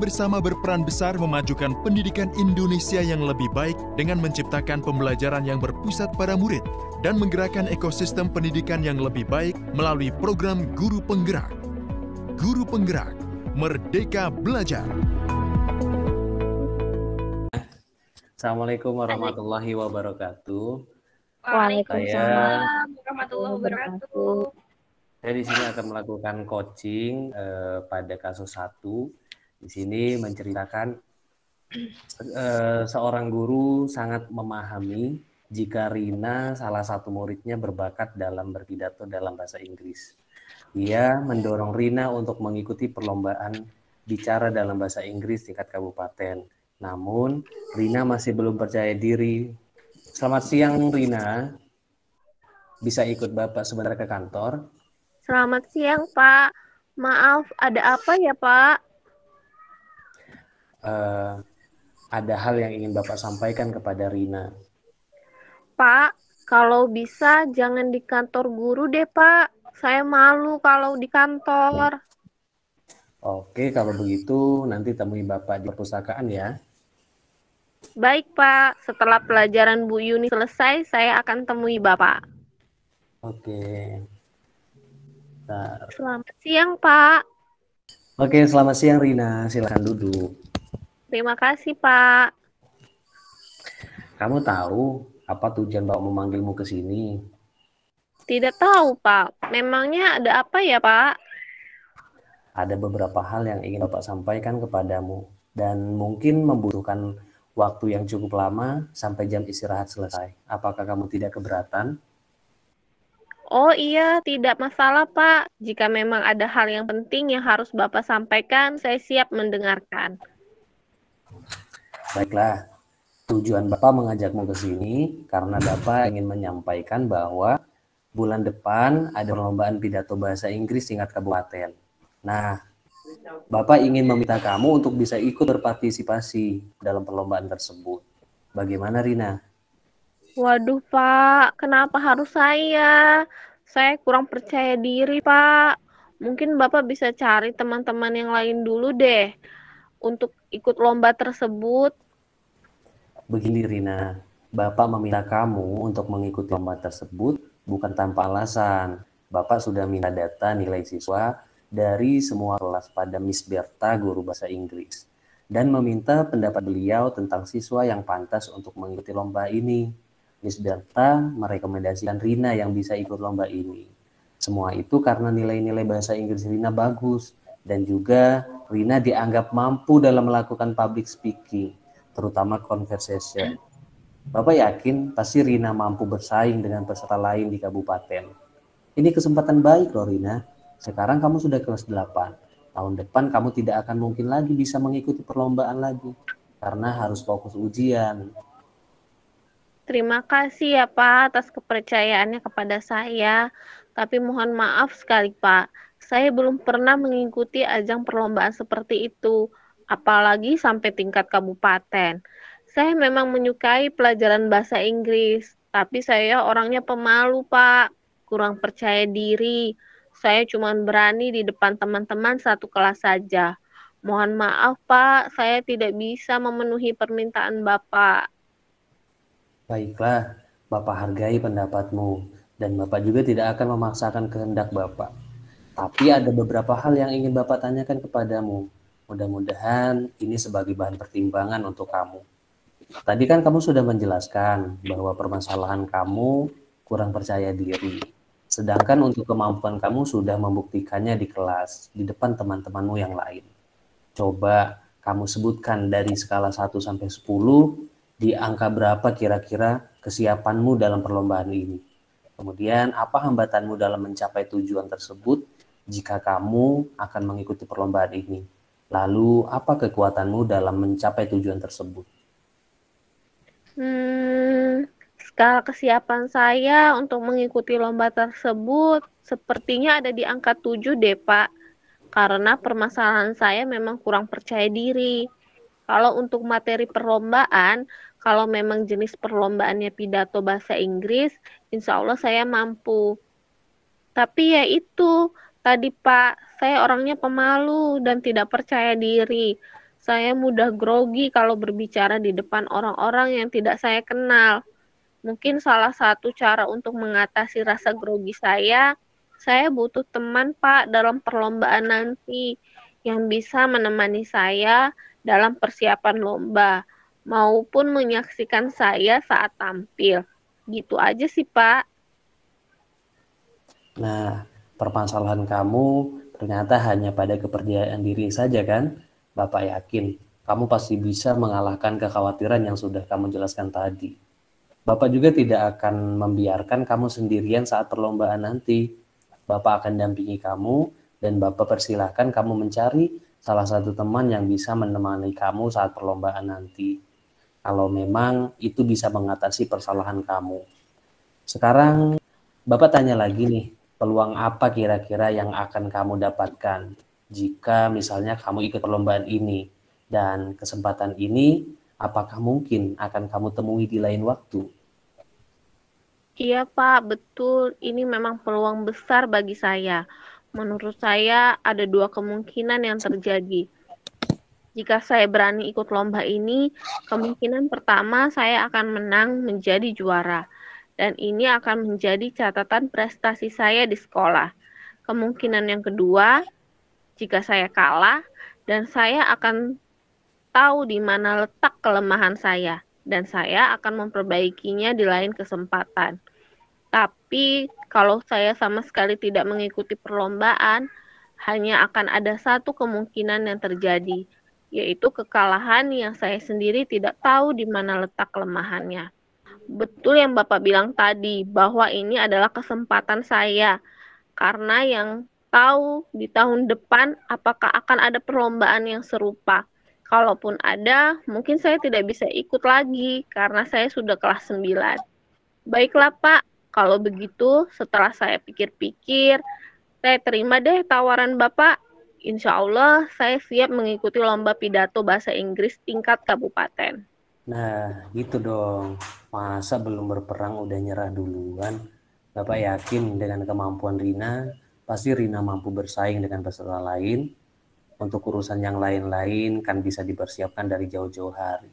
bersama berperan besar memajukan pendidikan Indonesia yang lebih baik dengan menciptakan pembelajaran yang berpusat pada murid dan menggerakkan ekosistem pendidikan yang lebih baik melalui program Guru Penggerak. Guru Penggerak, Merdeka Belajar. Assalamualaikum warahmatullahi wabarakatuh. Waalaikumsalam warahmatullahi wabarakatuh. Saya di sini akan melakukan coaching pada kasus 1. Di sini menceritakan seorang guru sangat memahami jika Rina, salah satu muridnya, berbakat dalam berpidato dalam bahasa Inggris. Dia mendorong Rina untuk mengikuti perlombaan bicara dalam bahasa Inggris tingkat kabupaten. Namun, Rina masih belum percaya diri. Selamat siang, Rina. Bisa ikut Bapak sebentar ke kantor? Selamat siang, Pak. Maaf, ada apa ya, Pak? Ada hal yang ingin Bapak sampaikan kepada Rina. Pak, kalau bisa jangan di kantor guru deh, Pak. Saya malu kalau di kantor. Oke, kalau begitu nanti temui Bapak di perpustakaan ya. Baik, Pak. Setelah pelajaran Bu Yuni selesai, saya akan temui Bapak. Oke. Nah, Selamat siang, Pak. oke, selamat siang Rina. Silakan duduk. Terima kasih, Pak. Kamu tahu apa tujuan Bapak memanggilmu ke sini? Tidak tahu, Pak. Memangnya ada apa ya, Pak? Ada beberapa hal yang ingin Bapak sampaikan kepadamu dan mungkin membutuhkan waktu yang cukup lama sampai jam istirahat selesai. Apakah kamu tidak keberatan? Oh iya, tidak masalah, Pak. Jika memang ada hal yang penting yang harus Bapak sampaikan, saya siap mendengarkan. Baiklah, tujuan Bapak mengajakmu ke sini karena Bapak ingin menyampaikan bahwa bulan depan ada perlombaan pidato bahasa Inggris tingkat kabupaten. Nah, Bapak ingin meminta kamu untuk bisa ikut berpartisipasi dalam perlombaan tersebut. Bagaimana, Rina? Waduh, Pak, kenapa harus saya? Saya kurang percaya diri, Pak. Mungkin Bapak bisa cari teman-teman yang lain dulu deh untuk ikut lomba tersebut. Begini, Rina. Bapak meminta kamu untuk mengikuti lomba tersebut bukan tanpa alasan. Bapak sudah minta data nilai siswa dari semua kelas pada Miss Berta, guru bahasa Inggris, dan meminta pendapat beliau tentang siswa yang pantas untuk mengikuti lomba ini. Miss Berta merekomendasikan Rina yang bisa ikut lomba ini. Semua itu karena nilai-nilai bahasa Inggris Rina bagus, dan juga Rina dianggap mampu dalam melakukan public speaking, terutama conversation. Bapak yakin pasti Rina mampu bersaing dengan peserta lain di kabupaten. Ini kesempatan baik loh Rina. Sekarang kamu sudah kelas 8. Tahun depan kamu tidak akan mungkin lagi bisa mengikuti perlombaan lagi, karena harus fokus ujian. Terima kasih ya, Pak, atas kepercayaannya kepada saya. Tapi mohon maaf sekali, Pak. Saya belum pernah mengikuti ajang perlombaan seperti itu, apalagi sampai tingkat kabupaten. Saya memang menyukai pelajaran bahasa Inggris, tapi saya orangnya pemalu, Pak. Kurang percaya diri. Saya cuma berani di depan teman-teman satu kelas saja. Mohon maaf, Pak, saya tidak bisa memenuhi permintaan Bapak. Baiklah, Bapak hargai pendapatmu, dan Bapak juga tidak akan memaksakan kehendak Bapak. Tapi ada beberapa hal yang ingin Bapak tanyakan kepadamu. Mudah-mudahan ini sebagai bahan pertimbangan untuk kamu. Tadi kan kamu sudah menjelaskan bahwa permasalahan kamu kurang percaya diri. Sedangkan untuk kemampuan kamu sudah membuktikannya di kelas, di depan teman-temanmu yang lain. Coba kamu sebutkan dari skala 1 sampai 10, di angka berapa kira-kira kesiapanmu dalam perlombaan ini. Kemudian apa hambatanmu dalam mencapai tujuan tersebut jika kamu akan mengikuti perlombaan ini. Lalu apa kekuatanmu dalam mencapai tujuan tersebut? Skala kesiapan saya untuk mengikuti lomba tersebut sepertinya ada di angka 7 deh, Pak. Karena permasalahan saya memang kurang percaya diri. Kalau untuk materi perlombaan, kalau memang jenis perlombaannya pidato bahasa Inggris, insya Allah saya mampu. Tapi ya itu, tadi Pak, saya orangnya pemalu dan tidak percaya diri. Saya mudah grogi kalau berbicara di depan orang-orang yang tidak saya kenal. Mungkin salah satu cara untuk mengatasi rasa grogi saya butuh teman Pak dalam perlombaan nanti yang bisa menemani saya dalam persiapan lomba maupun menyaksikan saya saat tampil. Gitu aja sih Pak. Nah, permasalahan kamu ternyata hanya pada kepercayaan diri saja kan? Bapak yakin kamu pasti bisa mengalahkan kekhawatiran yang sudah kamu jelaskan tadi. Bapak juga tidak akan membiarkan kamu sendirian saat perlombaan nanti. Bapak akan dampingi kamu dan Bapak persilahkan kamu mencari salah satu teman yang bisa menemani kamu saat perlombaan nanti. Kalau memang itu bisa mengatasi persalahan kamu. Sekarang Bapak tanya lagi nih, peluang apa kira-kira yang akan kamu dapatkan jika misalnya kamu ikut perlombaan ini? Dan kesempatan ini apakah mungkin akan kamu temui di lain waktu? Iya Pak, betul. Ini memang peluang besar bagi saya. Menurut saya ada dua kemungkinan yang terjadi. Jika saya berani ikut lomba ini, kemungkinan pertama saya akan menang menjadi juara. Dan ini akan menjadi catatan prestasi saya di sekolah. Kemungkinan yang kedua, jika saya kalah, dan saya akan tahu di mana letak kelemahan saya. Dan saya akan memperbaikinya di lain kesempatan. Tapi kalau saya sama sekali tidak mengikuti perlombaan, hanya akan ada satu kemungkinan yang terjadi, yaitu kekalahan yang saya sendiri tidak tahu di mana letak kelemahannya. Betul yang Bapak bilang tadi, bahwa ini adalah kesempatan saya, karena yang tahu di tahun depan apakah akan ada perlombaan yang serupa. Kalaupun ada, mungkin saya tidak bisa ikut lagi, karena saya sudah kelas 9. Baiklah Pak, kalau begitu setelah saya pikir-pikir, saya terima deh tawaran Bapak. Insya Allah saya siap mengikuti lomba pidato bahasa Inggris tingkat kabupaten. Nah, gitu dong. Masa belum berperang udah nyerah duluan? Bapak yakin dengan kemampuan Rina, pasti Rina mampu bersaing dengan peserta lain. Untuk urusan yang lain-lain kan bisa dipersiapkan dari jauh-jauh hari.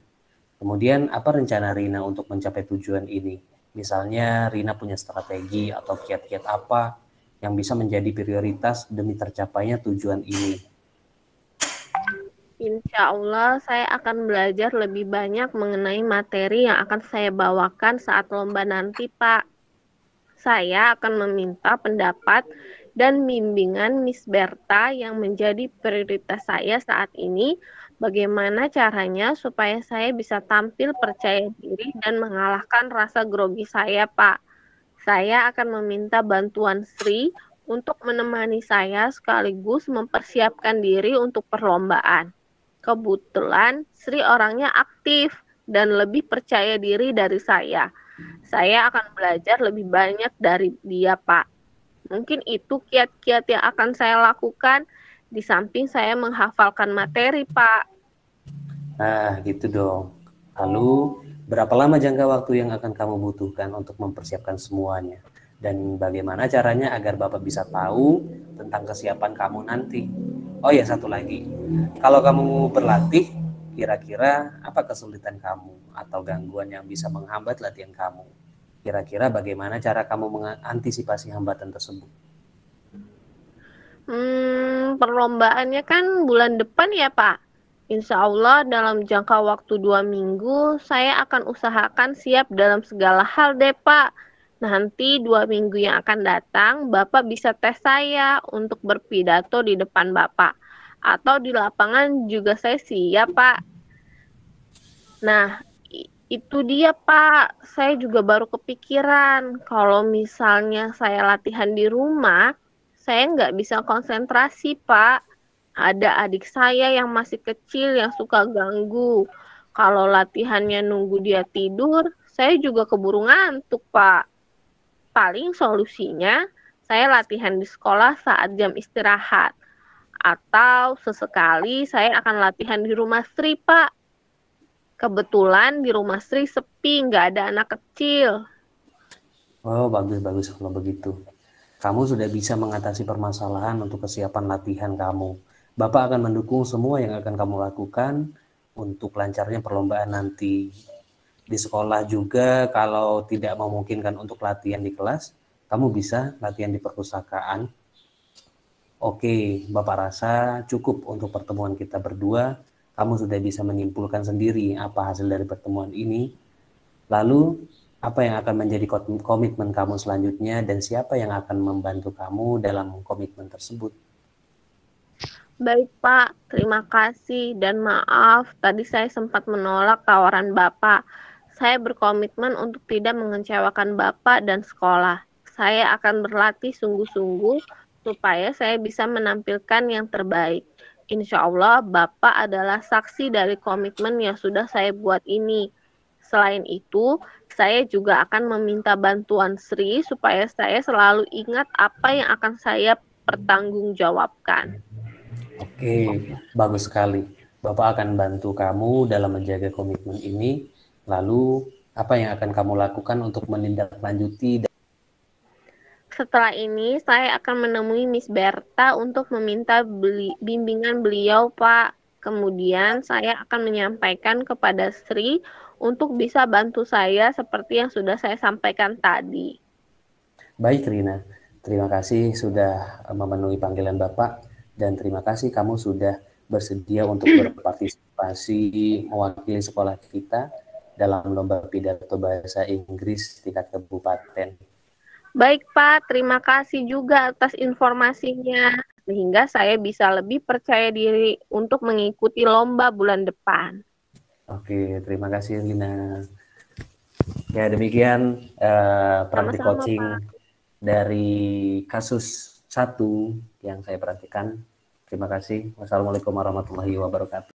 Kemudian apa rencana Rina untuk mencapai tujuan ini? Misalnya Rina punya strategi atau kiat-kiat apa yang bisa menjadi prioritas demi tercapainya tujuan ini? Insya Allah saya akan belajar lebih banyak mengenai materi yang akan saya bawakan saat lomba nanti, Pak. Saya akan meminta pendapat dan bimbingan Miss Berta yang menjadi prioritas saya saat ini. Bagaimana caranya supaya saya bisa tampil percaya diri dan mengalahkan rasa grogi saya, Pak. Saya akan meminta bantuan Sri untuk menemani saya sekaligus mempersiapkan diri untuk perlombaan. Kebetulan Sri orangnya aktif dan lebih percaya diri dari saya. Saya akan belajar lebih banyak dari dia, Pak. Mungkin itu kiat-kiat yang akan saya lakukan di samping saya menghafalkan materi, Pak. Nah, gitu dong. Lalu, berapa lama jangka waktu yang akan kamu butuhkan untuk mempersiapkan semuanya? Dan bagaimana caranya agar Bapak bisa tahu tentang kesiapan kamu nanti? Oh ya, satu lagi. Kalau kamu berlatih, kira-kira apa kesulitan kamu atau gangguan yang bisa menghambat latihan kamu? Kira-kira bagaimana cara kamu mengantisipasi hambatan tersebut? Perlombaannya kan bulan depan ya, Pak. Insya Allah dalam jangka waktu 2 minggu, saya akan usahakan siap dalam segala hal deh, Pak. Nanti 2 minggu yang akan datang, Bapak bisa tes saya untuk berpidato di depan Bapak. Atau di lapangan juga saya siap, Pak. Nah, itu dia, Pak. Saya juga baru kepikiran. Kalau misalnya saya latihan di rumah, saya nggak bisa konsentrasi, Pak. Ada adik saya yang masih kecil yang suka ganggu. Kalau latihannya nunggu dia tidur, saya juga keburu ngantuk, Pak. Paling solusinya, saya latihan di sekolah saat jam istirahat. Atau sesekali saya akan latihan di rumah Sri, Pak. Kebetulan di rumah Sri sepi, nggak ada anak kecil. Oh, bagus-bagus kalau begitu. Kamu sudah bisa mengatasi permasalahan untuk kesiapan latihan kamu. Bapak akan mendukung semua yang akan kamu lakukan untuk lancarnya perlombaan nanti. Di sekolah juga kalau tidak memungkinkan untuk latihan di kelas, kamu bisa latihan di perpustakaan. Oke, Bapak rasa cukup untuk pertemuan kita berdua. Kamu sudah bisa menyimpulkan sendiri apa hasil dari pertemuan ini. Lalu, apa yang akan menjadi komitmen kamu selanjutnya dan siapa yang akan membantu kamu dalam komitmen tersebut? Baik, Pak. Terima kasih dan maaf tadi saya sempat menolak tawaran Bapak. Saya berkomitmen untuk tidak mengecewakan Bapak dan sekolah. Saya akan berlatih sungguh-sungguh supaya saya bisa menampilkan yang terbaik. Insya Allah, Bapak adalah saksi dari komitmen yang sudah saya buat ini. Selain itu, saya juga akan meminta bantuan Sri supaya saya selalu ingat apa yang akan saya pertanggungjawabkan. Oke, bagus sekali. Bapak akan bantu kamu dalam menjaga komitmen ini. Lalu, apa yang akan kamu lakukan untuk menindaklanjuti? Setelah ini, saya akan menemui Miss Berta untuk meminta bimbingan beliau, Pak. Kemudian, saya akan menyampaikan kepada Sri untuk bisa bantu saya seperti yang sudah saya sampaikan tadi. Baik, Rina. Terima kasih sudah memenuhi panggilan Bapak. Dan terima kasih kamu sudah bersedia untuk berpartisipasi mewakili sekolah kita dalam lomba pidato bahasa Inggris tingkat kabupaten. Baik, Pak. Terima kasih juga atas informasinya. Sehingga saya bisa lebih percaya diri untuk mengikuti lomba bulan depan. Oke, terima kasih, Rina. Ya, demikian praktik Sama-sama, coaching Pak. dari kasus 1 yang saya perhatikan. Terima kasih. Wassalamualaikum warahmatullahi wabarakatuh.